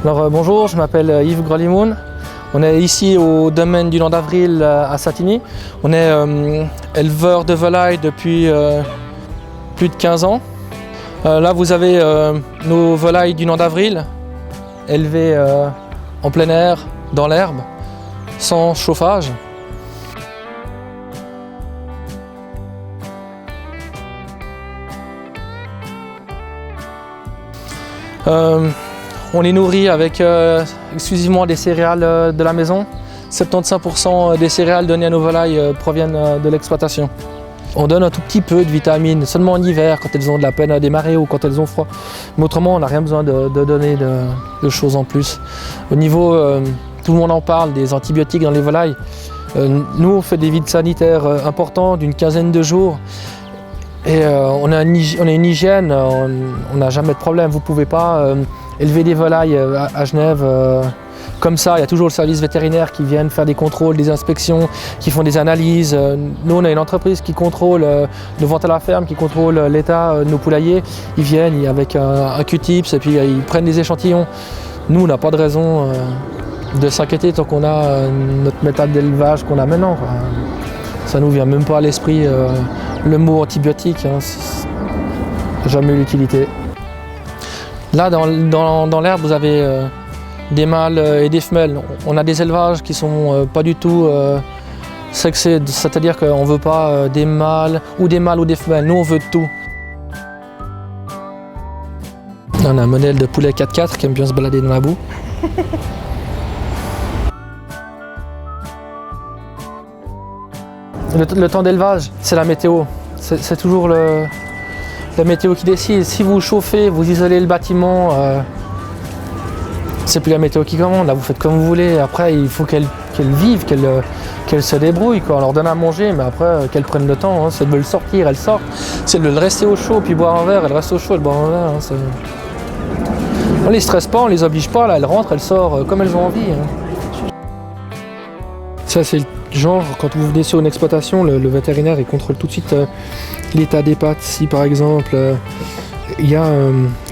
Alors bonjour, je m'appelle Yves Grolimoun. On est ici au domaine du Land d'Avril à Satigny. On est éleveur de volailles depuis plus de 15 ans. Là vous avez nos volailles du Land d'Avril élevées en plein air, dans l'herbe, sans chauffage. On les nourrit avec exclusivement des céréales de la maison. 75% des céréales données à nos volailles proviennent de l'exploitation. On donne un tout petit peu de vitamines, seulement en hiver, quand elles ont de la peine à démarrer ou quand elles ont froid. Mais autrement, on n'a rien besoin de donner de choses en plus. Au niveau, tout le monde en parle, des antibiotiques dans les volailles. Nous, on fait des vides sanitaires importants d'une quinzaine de jours. Et on a une hygiène, on n'a jamais de problème. Vous ne pouvez pas élever des volailles à Genève comme ça. Il y a toujours le service vétérinaire qui vient faire des contrôles, des inspections, qui font des analyses. Nous, on a une entreprise qui contrôle nos ventes à la ferme, qui contrôle l'état de nos poulaillers. Ils viennent avec un Q-tips et puis ils prennent des échantillons. Nous, on n'a pas de raison de s'inquiéter tant qu'on a notre méthode d'élevage qu'on a maintenant, quoi. Ça ne nous vient même pas à l'esprit le mot antibiotique, hein, jamais eu l'utilité. Là, dans l'herbe, vous avez des mâles et des femelles. On a des élevages qui ne sont pas du tout sexés, c'est-à-dire qu'on ne veut pas des mâles ou des femelles. Nous, on veut tout. On a un modèle de poulet 4x4 qui aime bien se balader dans la boue. Le temps d'élevage, c'est la météo. C'est toujours la météo qui décide. Si vous chauffez, vous isolez le bâtiment, c'est plus la météo qui commande. Là, vous faites comme vous voulez. Après, il faut qu'elle vive, qu'elle se débrouille, quoi. On leur donne à manger, mais après, qu'elle prenne le temps. Hein. Si elles veulent sortir, elles sortent. Si elles veulent rester au chaud puis boire un verre, elles restent au chaud et boivent un verre. Hein. On les stresse pas, on les oblige pas. Là, elles rentrent, elles sortent comme elles ont envie. Hein. Ça, c'est genre, quand vous venez sur une exploitation, le vétérinaire il contrôle tout de suite l'état des pattes. Si par exemple il y a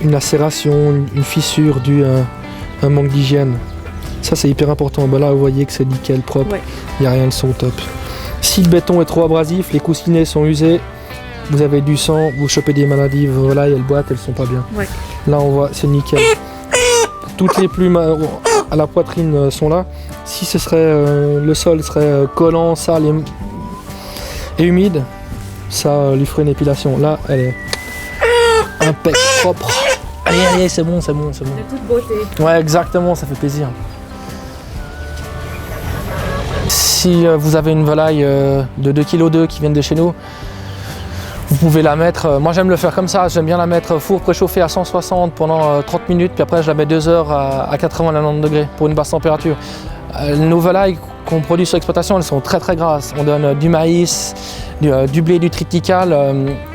une lacération, une fissure due à un manque d'hygiène, ça c'est hyper important. Ben là vous voyez que c'est nickel, propre, il n'y a rien, elles sont au top. Si le béton est trop abrasif, les coussinets sont usés, vous avez du sang, vous chopez des maladies, voilà, elles boitent, elles sont pas bien. Ouais. Là on voit, c'est nickel. Toutes les plumes à la poitrine sont là. Si ce serait le sol serait collant, sale et humide, ça lui ferait une épilation. Là, elle est impec, propre. Allez, c'est bon. De toute beauté. Ouais, exactement, ça fait plaisir. Si vous avez une volaille de 2,2 kg qui vient de chez nous, vous pouvez la mettre, moi j'aime le faire comme ça, j'aime bien la mettre four préchauffé à 160 pendant 30 minutes, puis après je la mets 2 heures à 80-90 degrés pour une basse température. Nos volailles qu'on produit sur l'exploitation, elles sont très grasses. On donne du maïs, du blé, du triticale.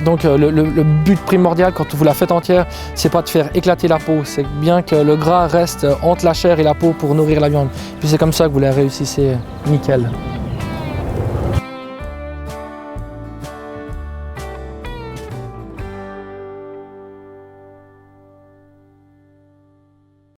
Donc le but primordial quand vous la faites entière, c'est pas de faire éclater la peau, c'est bien que le gras reste entre la chair et la peau pour nourrir la viande. Puis c'est comme ça que vous la réussissez nickel.